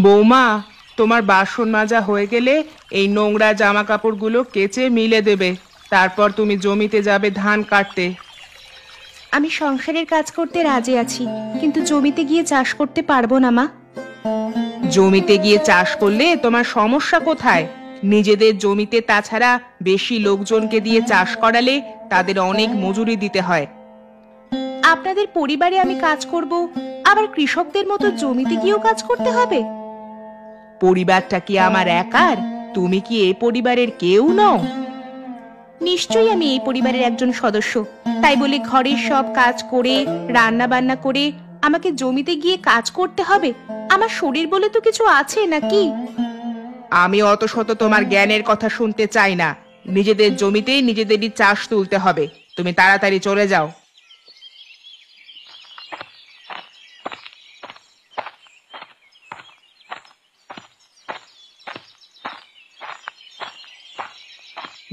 বৌমা, তোমার বাসন মাজা হয়ে গেলে এই নোংরা জামা কাপড়গুলো কেচে মিলে দেবে। তারপর তুমি জমিতে যাবে ধান কাটতে। আমি সংসারের কাজ করতে রাজি আছি, কিন্তু জমিতে গিয়ে চাষ করতে পারবো না মা। জমিতে গিয়ে চাষ করলে তোমার সমস্যা কোথায়? নিজেদের জমিতে তাছাড়া বেশি লোকজনকে দিয়ে চাষ করালে তাদের অনেক মজুরি দিতে হয়। আপনাদের পরিবারে আমি কাজ করব, আবার কৃষকদের মতো জমিতে গিয়েও কাজ করতে হবে? পরিবারটা কি আমার একার? তুমি কি এই পরিবারের কেউ নও? নিশ্চয়ই আমি এই পরিবারের একজন সদস্য। তাই বলে ঘরের সব কাজ করে রান্না বান্না করে আমাকে জমিতে গিয়ে কাজ করতে হবে? আমার শরীর বলে তো কিছু আছে নাকি? আমি অত শত তোমার জ্ঞানের কথা শুনতে চাই না। নিজেদের জমিতেই নিজেদেরই চাষ তুলতে হবে। তুমি তাড়াতাড়ি চলে যাও।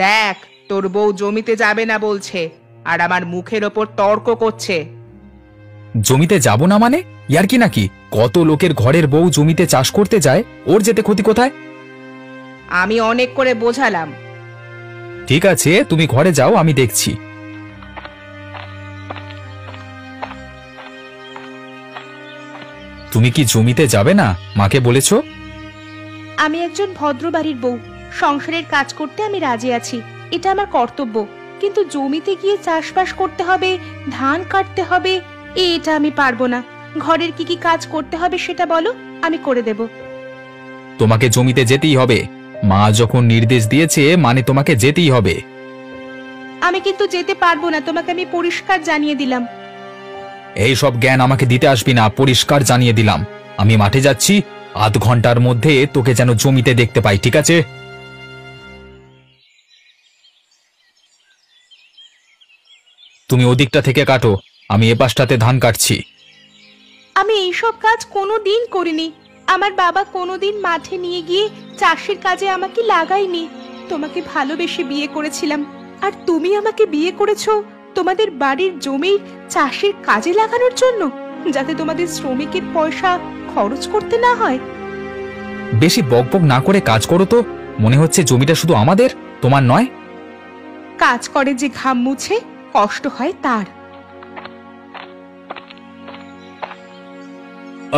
দেখ, তোর বউ জমিতে যাবে না বলছে, আর আমার মুখের ওপর তর্ক করছে। জমিতে যাব না মানে? ইয়ার কি নাকি? কত লোকের ঘরের বউ জমিতে চাষ করতে যায়, ওর যেতে ক্ষতি কোথায়? আমি অনেক করে বোঝালাম। ঠিক আছে, তুমি ঘরে যাও, আমি দেখছি। তুমি কি জমিতে যাবে না? মাকে বলেছো? আমি একজন ভদ্র বাড়ির বউ, সংসারের কাজ করতে আমি রাজি আছি, এটা আমার কর্তব্য। কিন্তু জমিতে গিয়ে চাষবাস করতে হবে, ধান কাটতে হবে, এটা আমি পারবো না। ঘরের কি কি কাজ করতে হবে সেটা বলো, আমি করে দেব। তোমাকে জমিতে যেতেই হবে। মা যখন নির্দেশ দিয়েছে মানে তোমাকে যেতেই হবে। আমি কিন্তু যেতে পারবো না, তোমাকে আমি পরিষ্কার জানিয়ে দিলাম। এই সব জ্ঞান আমাকে দিতে আসবি না, পরিষ্কার জানিয়ে দিলাম। আমি মাঠে যাচ্ছি, আধ ঘন্টার মধ্যে তোকে যেন জমিতে দেখতে পাই, ঠিক আছে? তুমি ওদিকটা থেকে কাটো, আমি এপাশটাতে ধান কাটছি। আমি এইসব কাজ কোনোদিন করিনি। আমার বাবা কোনোদিন মাঠে নিয়ে গিয়ে চাষের কাজে আমাকে লাগায়নি। তোমাকে ভালোবেসে বিয়ে করেছিলাম, আর তুমি আমাকে বিয়ে করেছো তোমাদের বাড়ির জমির চাষের কাজে লাগানোর জন্য, যাতে তোমাদের শ্রমিকের পয়সা খরচ করতে না হয়। বেশি বকবক না করে কাজ করো তো। মনে হচ্ছে জমিটা শুধু আমাদের, তোমার নয়। কাজ করে যে ঘাম মুছে কষ্ট হয় তার।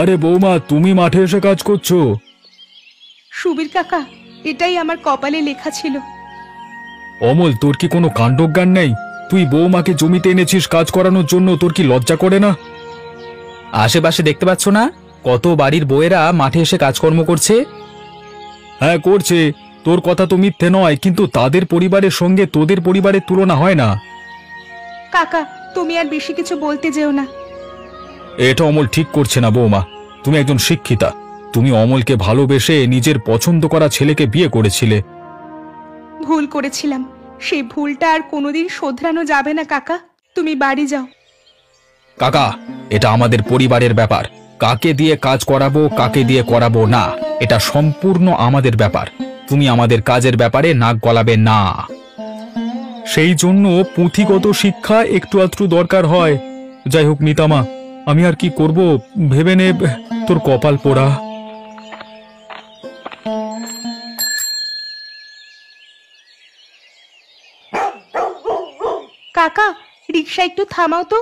আরে বৌমা, তুমি মাঠে এসে কাজ করছো? সুবীর কাকা, এটাই আমার কপালে লেখা ছিল। অমল, তোর কি কোনো কাণ্ডজ্ঞান নেই? তুই বৌমাকে জমিতে এনেছিস কাজ করানোর জন্য, তোর কি লজ্জা করে না? আশেপাশে দেখতে পাচ্ছ না কত বাড়ির বউয়েরা মাঠে এসে কাজকর্ম করছে? হ্যাঁ করছে, তোর কথা তো মিথ্যে নয়, কিন্তু তাদের পরিবারের সঙ্গে তোদের পরিবারের তুলনা হয় না। কাকা, তুমি আর বেশি কিছু বলতে যেও না। এটা অমল ঠিক করছে না বৌমা। তুমি একজন শিক্ষিতা, তুমি অমলকে ভালোবেসে নিজের পছন্দ করা ছেলেকে বিয়ে করেছিলে। ভুল করেছিলাম, সেই ভুলটা আর কোনোদিন শোধরানো যাবে না কাকা। তুমি বাড়ি যাও। কাকা, এটা আমাদের পরিবারের ব্যাপার। কাকে দিয়ে কাজ করাবো কাকে দিয়ে করাবো না, এটা সম্পূর্ণ আমাদের ব্যাপার। তুমি আমাদের কাজের ব্যাপারে নাক গলাবে না। সেই জন্য পুঁথিগত শিক্ষা একটু আধটু দরকার হয়। যাই হোক নিতামা, আমি আর কি করব ভেবে নে, তোর কপাল পোড়া। কাকা, রিকশা একটু থামাও তো।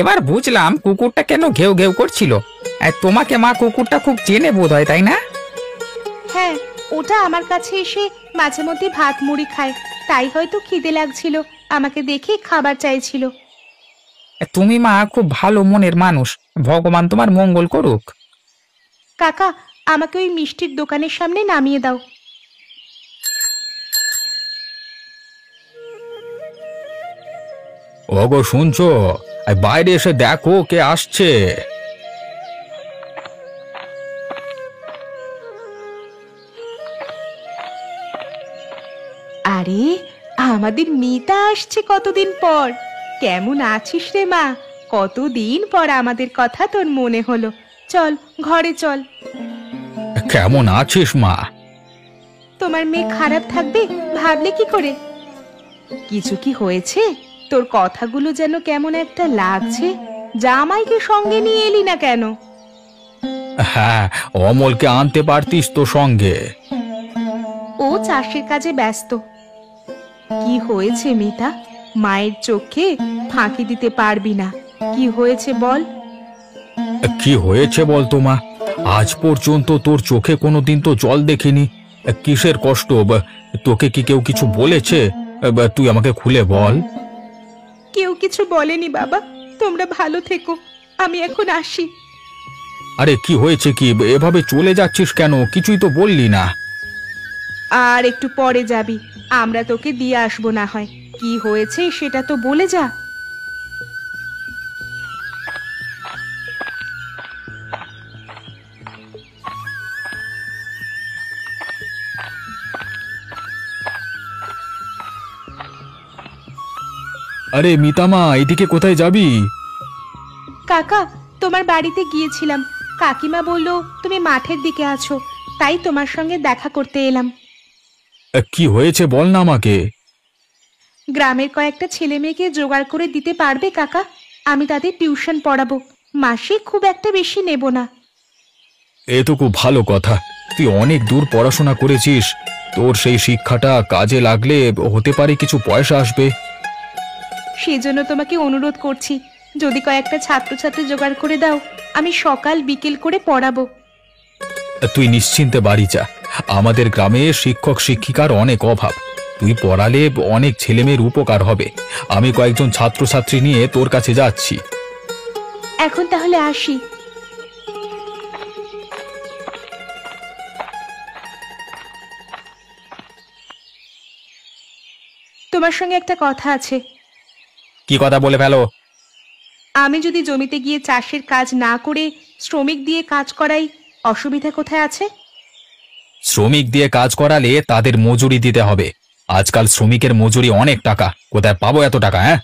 এবার বুঝলাম কুকুরটা কেন ঘেউ ঘেউ করছিল। আর তোমাকে মা কুকুরটা খুব চেনে বোধ হয়, তাই না? হ্যাঁ, ওটা আমার কাছে এসে মাঝে মধ্যে ভাত মুড়ি খায়, তাই হয়তো খিদে লাগছিল, আমাকে দেখে খাবার চাইছিল। তুমি মা খুব ভালো মনের মানুষ, ভগবান তোমার মঙ্গল করুক। কাকা, আমাকে ওই মিষ্টির দোকানের সামনে নামিয়ে দাও। ওগো শুনছো? বাইরে এসে দেখো কে আসছে। আরে, আমাদের মিতা আসছে কতদিন পর। কেমন আছিস রে মা? কতদিন পর আমাদের কথা তোর মনে হলো। চল ঘরে চল। কেমন আছিস মা? তোমার মেয়ে খারাপ থাকবে ভাবলে কি করে? কিছু কি হয়েছে? তোর কথাগুলো যেন কেমন একটা লাগছে। জামাইকে সঙ্গে নিয়ে এলি না কেন? হ্যাঁ, অমলকে আনতে পারতিস তো সঙ্গে। ও চাষের কাজে ব্যস্ত। কি হয়েছে মিতা? মায়ের চোখে ফাঁকি দিতে পারবি না। কি হয়েছে বল? কি হয়েছে বলতো মা? আজ পর্যন্ত তোর চোখে কোনোদিন তো জল দেখিনি। কিসের কষ্ট? তোকে কি কেউ কিছু বলেছে? তুই আমাকে খুলে বল। কেউ কিছু বলেনি বাবা, তোমরা ভালো থেকো, আমি এখন আসি। আরে কি হয়েছে কি? এভাবে চলে যাচ্ছিস কেন? কিছুই তো বললি না। আর একটু পরে যাবি, আমরা তোকে দিয়ে আসবো না হয়। কি হয়েছে সেটা তো বলে যা। আরে মিতামা, এদিকে কোথায় যাবি? কাকা, তোমার বাড়িতে গিয়েছিলাম। কাকিমা বলল তুমি মাঠের দিকে আছো, তাই তোমার সঙ্গে দেখা করতে এলাম। কি হয়েছে বল না আমাকে। গ্রামের কয়েকটা ছেলে মেয়েকে জোগাড় করে দিতে পারবে কাকা? আমি তাদের টিউশন পড়াবো, মাসে খুব একটা বেশি নেব না। এ তো খুব ভালো কথা। তুই অনেক দূর পড়াশোনা করেছিস, তোর সেই শিক্ষাটা কাজে লাগলে হতে পারে কিছু পয়সা আসবে। সেজন্য তোমাকে অনুরোধ করছি, যদি কয়েকটা ছাত্রছাত্রী জোগাড় করে দাও, আমি সকাল বিকেল করে পড়াবো। তুই নিশ্চিন্তে বাড়ি যা। আমাদের গ্রামে শিক্ষক শিক্ষিকার অনেক অভাব। তুই পড়ালে অনেক ছেলেমেয়ের উপকার হবে। আমি কয়েকজন ছাত্রছাত্রী নিয়ে তোর কাছে যাচ্ছি। এখন তাহলে আসি। তোমার সঙ্গে একটা কথা আছে। কি কথা বলে ফেলো। আমি যদি জমিতে গিয়ে চাষের কাজ না করে শ্রমিক দিয়ে কাজ করাই, অসুবিধা কোথায় আছে? শ্রমিক দিয়ে কাজ করালে তাদের মজুরি দিতে হবে। আজকাল শ্রমিকের মজুরি অনেক টাকা, কোথায় পাবো এত টাকা? হ্যাঁ,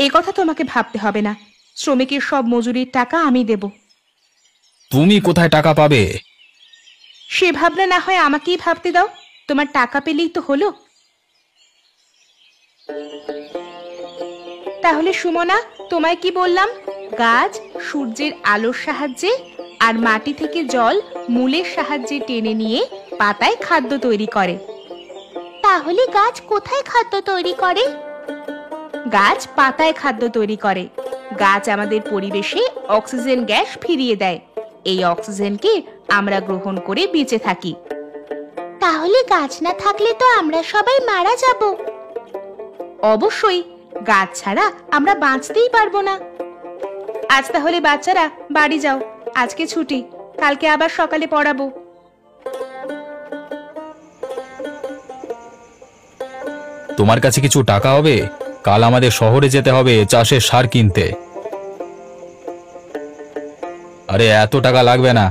এ কথা তোমাকে ভাবতে হবে না, শ্রমিকের সব মজুরির টাকা আমি দেব। তুমি কোথায় টাকা পাবে? সে ভাবনা না হয় আমাকেই ভাবতে দাও, তোমার টাকা পেলেই তো হলো। তাহলে সুমনা, তোমায় কি বললাম? গাছ সূর্যের আলোর সাহায্যে আর মাটি থেকে জল মূলের সাহায্যে টেনে নিয়ে পাতায় খাদ্য তৈরি করে। তাহলে গাছ কোথায় খাদ্য তৈরি করে? গাছ পাতায় খাদ্য তৈরি করে। গাছ আমাদের পরিবেশে অক্সিজেন গ্যাস ফিরিয়ে দেয়। এই অক্সিজেনকে আমরা গ্রহণ করে বেঁচে থাকি। তাহলে গাছ না থাকলে তো আমরা সবাই মারা যাব। অবশ্যই, গাছ ছাড়া আমরা বাঁচতেই পারবো না। আজ তাহলে বাচ্চারা বাড়ি যাও, আজকে ছুটি, কালকে আবার সকালে পড়াবো। তোমার কাছে কিছু টাকা হবে? কাল আমাদের শহরে যেতে হবে চাষের সার কিনতে। আরে এত টাকা লাগবে না।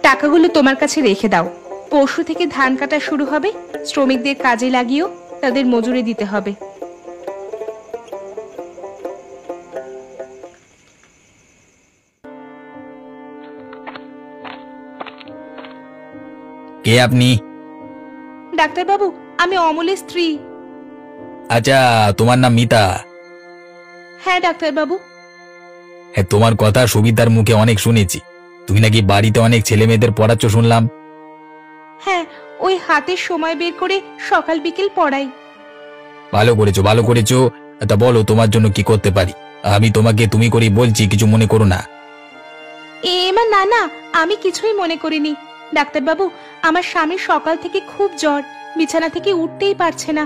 টাকাগুলো তোমার কাছে রেখে দাও। পরশু থেকে ধান কাটা শুরু হবে, শ্রমিকদের কাজে লাগিয়েও তাদের মজুরি দিতে হবে। কে আপনি? ডাক্তারবাবু, আমি অমলের স্ত্রী। আচ্ছা, তোমার নাম মিতা? হ্যাঁ ডাক্তারবাবু। হ্যাঁ, তোমার কথা সুবিধার মুখে অনেক শুনেছি। তুমি নাকি বাড়িতে অনেক ছেলে মেয়েদের পড়াচ্ছ শুনলাম। হ্যাঁ, ওই হাতের সময় বের করে সকাল বিকেল পড়াই। ভালো করেছো, ভালো করেছো। তা বলো, তোমার জন্য কি করতে পারি? আমি তোমাকে তুমি করেই বলছি, কিছু মনে করো না। এমা না না, আমি কিছুই মনে করিনি। ডাক্তারবাবু, আমার স্বামী সকাল থেকে খুব জ্বর, বিছানা থেকে উঠতেই পারছে না।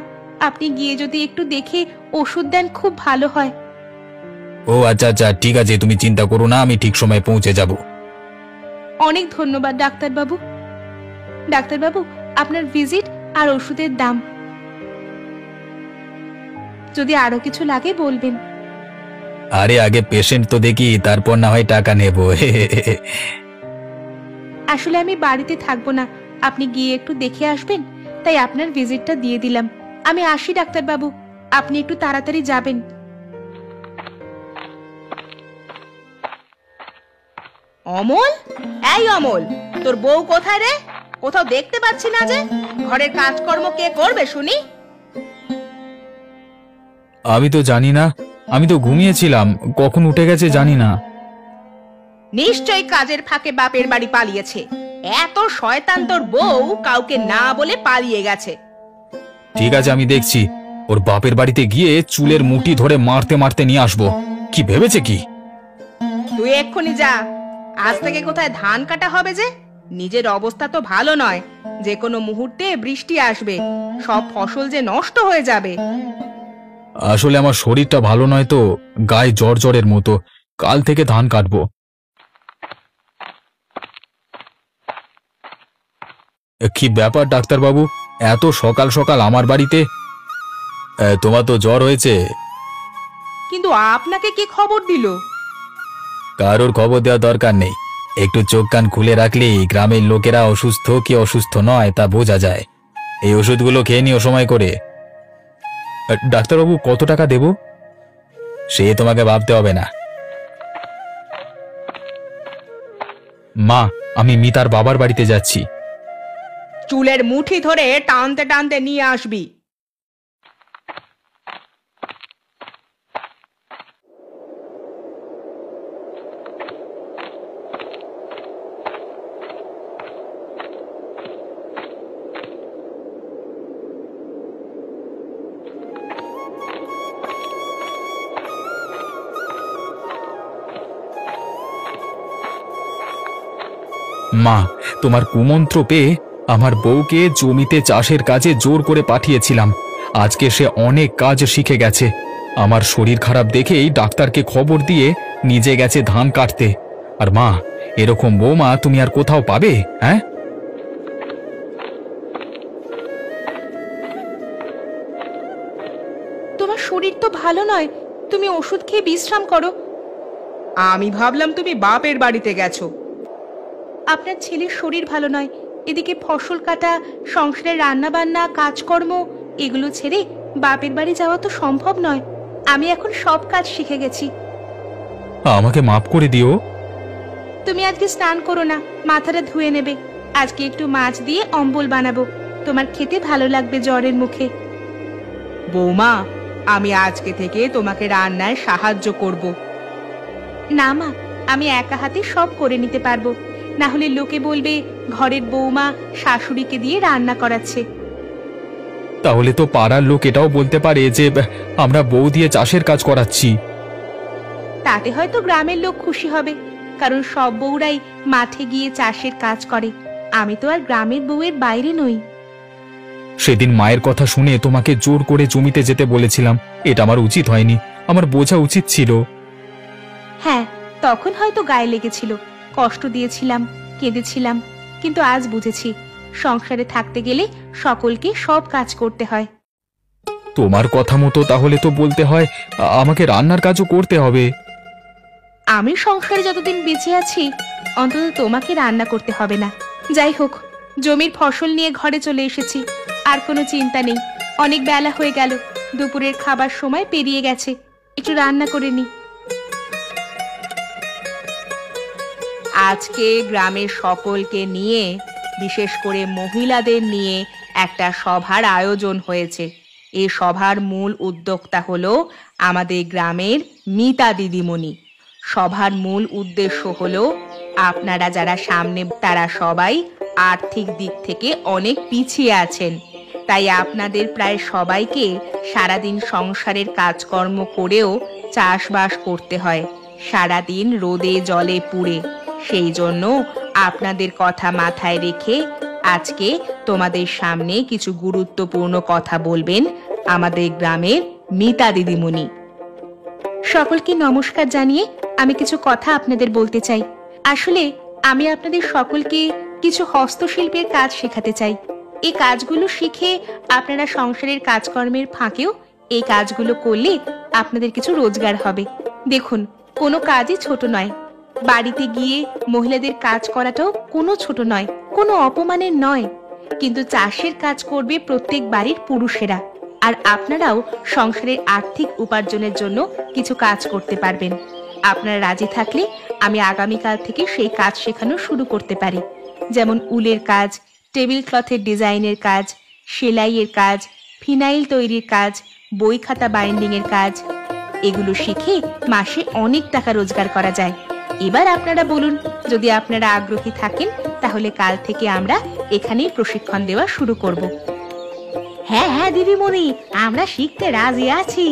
আপনি গিয়ে যদি একটু দেখে ওষুধ দেন খুব ভালো হয়। ও আচ্ছা আচ্ছা, ঠিক আছে, তুমি চিন্তা করো না, আমি ঠিক সময়ে পৌঁছে যাব। অনেক ধন্যবাদ ডাক্তারবাবু। ডাক্তারবাবু, আপনার ভিজিট আর ওষুধের দাম। যদি আরো কিছু লাগে বলবেন। আরে আগে পেশেন্ট তো দেখি, তারপর না হয় টাকা নেব। আসলে আমি বাড়িতে থাকবো না, আপনি গিয়ে একটু দেখে আসবেন, তাই আপনার ভিজিটটা দিয়ে দিলাম। আমি আসি ডাক্তারবাবু, আপনি একটু তাড়াতাড়ি যাবেন। অমল, এই অমল, তোর বউ কোথায় রে? কোথাও দেখতে পাচ্ছি না যে। ঘরের কাজকর্ম কে করবে শুনি? আমি তো জানি না, আমি তো ঘুমিয়েছিলাম, কখন উঠে গেছে জানি না। নিশ্চয়ই কাজের ফাঁকে বাপের বাড়ি পালিয়েছে। এত শয়তান তোর বউ, কাউকে না বলে পালিয়ে গেছে। ঠিক আছে, আমি দেখছি। ওর বাপের বাড়িতে গিয়ে চুলের মুঠি ধরে মারতে মারতে নিয়ে আসবো। কি ভেবেছে কি? তুই এক্ষুনি যা। আজ থেকে কোথায় ধান কাটা হবে যে? নিজের অবস্থা তো ভালো নয়, যে কোনো মুহূর্তে বৃষ্টি আসবে, সব ফসল যে নষ্ট হয়ে যাবে। আসলে আমার শরীরটা ভালো নয় তো, গায়ে জ্বর জ্বরের মতো। কাল থেকে ধান কাটবো। কি ব্যাপার ডাক্তারবাবু, এত সকাল সকাল আমার বাড়িতে? তোমার তো জ্বর হয়েছে। কিন্তু আপনাকে কে খবর দিল? কারোর খবর দেওয়া দরকার নেই। একটু চোখ কান খুলে রাখলেই গ্রামের লোকেরা অসুস্থ কি অসুস্থ নয় তা বোঝা যায়। এই ওষুধগুলো খেয়ে নিও সময় করে। ডাক্তারবাবু, কত টাকা দেব? সে তোমাকে ভাবতে হবে না। মা, আমি মিতার বাবার বাড়িতে যাচ্ছি। চুলের মুঠি ধরে টানতে টানতে নিয়ে আসবি। মা, তোমার কুমন্ত্র পেয়ে আমার বউকে জমিতে চাষের কাজে জোর করে পাঠিয়েছিলাম। আজকে সে অনেক কাজ শিখে গেছে। আমার শরীর খারাপ দেখেই ডাক্তারকে খবর দিয়ে নিজে গেছে ধান কাটতে। আর মা, এরকম বৌমা তুমি আর কোথাও পাবে? হ্যাঁ, তোমার শরীর তো ভালো নয়, তুমি ওষুধ খেয়ে বিশ্রাম করো। আমি ভাবলাম তুমি বাপের বাড়িতে গেছো। আপনার ছেলের শরীর ভালো নয়, এদিকে ফসল কাটা, সংসারের রান্না বান্না, কাজকর্ম, এগুলো ছেড়ে বাপের বাড়ি যাওয়া তো সম্ভব নয়। আমি এখন সব কাজ শিখে গেছি। আমাকে মাফ করে দিও। তুমি আজকে স্নান করো না, মাথাটা ধুয়ে নেবে। আজকে একটু মাছ দিয়ে অম্বল বানাবো, তোমার খেতে ভালো লাগবে জ্বরের মুখে। বৌমা, আমি আজকে থেকে তোমাকে রান্নায় সাহায্য করব। না মা, আমি একা হাতে সব করে নিতে পারবো, না হলে লোকে বলবে ঘরের বৌমা শাশুড়িকে দিয়ে রান্না করাচ্ছে। তাহলে তো পাড়ার লোক এটাও বলতে পারে যে আমরা বউ দিয়ে চাষের কাজ করাচ্ছি। তাতে হয়তো গ্রামের লোক খুশি হবে, কারণ সব বউরাই মাঠে গিয়ে চাষের কাজ করে। আমি তো আর গ্রামের বউয়ের বাইরে নই। সেদিন মায়ের কথা শুনে তোমাকে জোর করে জমিতে যেতে বলেছিলাম। এটা আমার উচিত হয়নি, আমার বোঝা উচিত ছিল। হ্যাঁ, তখন হয়তো গায়ে লেগেছিল, কষ্ট দিয়েছিলাম, কেঁদেছিলাম, কিন্তু আজ বুঝেছি সংসারে থাকতে গেলে সকলকে সব কাজ করতে হয়। তোমার কথা মতো তাহলে তো বলতে হয় আমাকে রান্নার কাজও করতে হবে। আমি সংসারে যতদিন বেঁচে আছি, অন্তত তোমাকে রান্না করতে হবে না। যাই হোক, জমির ফসল নিয়ে ঘরে চলে এসেছি, আর কোনো চিন্তা নেই। অনেক বেলা হয়ে গেল, দুপুরের খাবার সময় পেরিয়ে গেছে, একটু রান্না করে নি। আজকে গ্রামের সকলকে নিয়ে, বিশেষ করে মহিলাদের নিয়ে একটা সভার আয়োজন হয়েছে। এই সভার মূল উদ্যোক্তা হলো আমাদের গ্রামের মিতা দিদিমণি। সভার মূল উদ্দেশ্য হলো আপনারা যারা সামনে, তারা সবাই আর্থিক দিক থেকে অনেক পিছিয়ে আছেন। তাই আপনাদের প্রায় সবাইকে সারাদিন সংসারের কাজকর্ম করেও চাষবাস করতে হয়, সারাদিন রোদে জলে পুড়ে। সেই জন্য আপনাদের কথা মাথায় রেখে আজকে তোমাদের সামনে কিছু গুরুত্বপূর্ণ কথা বলবেন আমাদের গ্রামের মিতা দিদিমণি। সকলকে নমস্কার জানিয়ে আমি কিছু কথা আপনাদের বলতে চাই। আসলে আমি আপনাদের সকলকে কিছু হস্তশিল্পের কাজ শেখাতে চাই। এই কাজগুলো শিখে আপনারা সংসারের কাজকর্মের ফাঁকেও এই কাজগুলো করলে আপনাদের কিছু রোজগার হবে। দেখুন, কোনো কাজই ছোট নয়। বাড়িতে গিয়ে মহিলাদের কাজ করাটাও কোনো ছোট নয়, কোনো অপমানের নয়। কিন্তু চাষের কাজ করবে প্রত্যেক বাড়ির পুরুষেরা, আর আপনারাও সংসারের আর্থিক উপার্জনের জন্য কিছু কাজ করতে পারবেন। আপনারা রাজি থাকলে আমি আগামীকাল থেকে সেই কাজ শেখানো শুরু করতে পারি, যেমন উলের কাজ, টেবিল ক্লথের ডিজাইনের কাজ, সেলাইয়ের কাজ, ফিনাইল তৈরির কাজ, বই খাতা বাইন্ডিং এর কাজ। এগুলো শিখে মাসে অনেক টাকা রোজগার করা যায়। এবার আপনারা বলুন, যদি আপনারা আগ্রহী থাকেন তাহলে কাল থেকে আমরা এখানেই প্রশিক্ষণ দেওয়া শুরু করব। হ্যাঁ হ্যাঁ দিদিমণি, আমরা শিখতে রাজি আছি।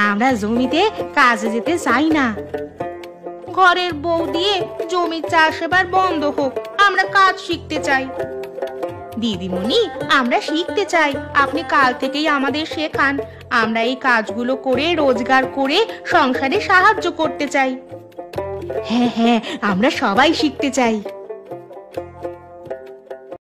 আমরা জমিতে কাজে যেতে চাই না। ঘরের বউ দিয়ে জমির চাষ এবার বন্ধ হোক, আমরা কাজ শিখতে চাই। দিদিমণি, আমরা শিখতে চাই, আপনি কাল থেকেই আমাদের শেখান। আমরা এই কাজগুলো করে রোজগার করে সংসারে সাহায্য করতে চাই। হ্যাঁ হ্যাঁ, আমরা সবাই শিখতে চাই।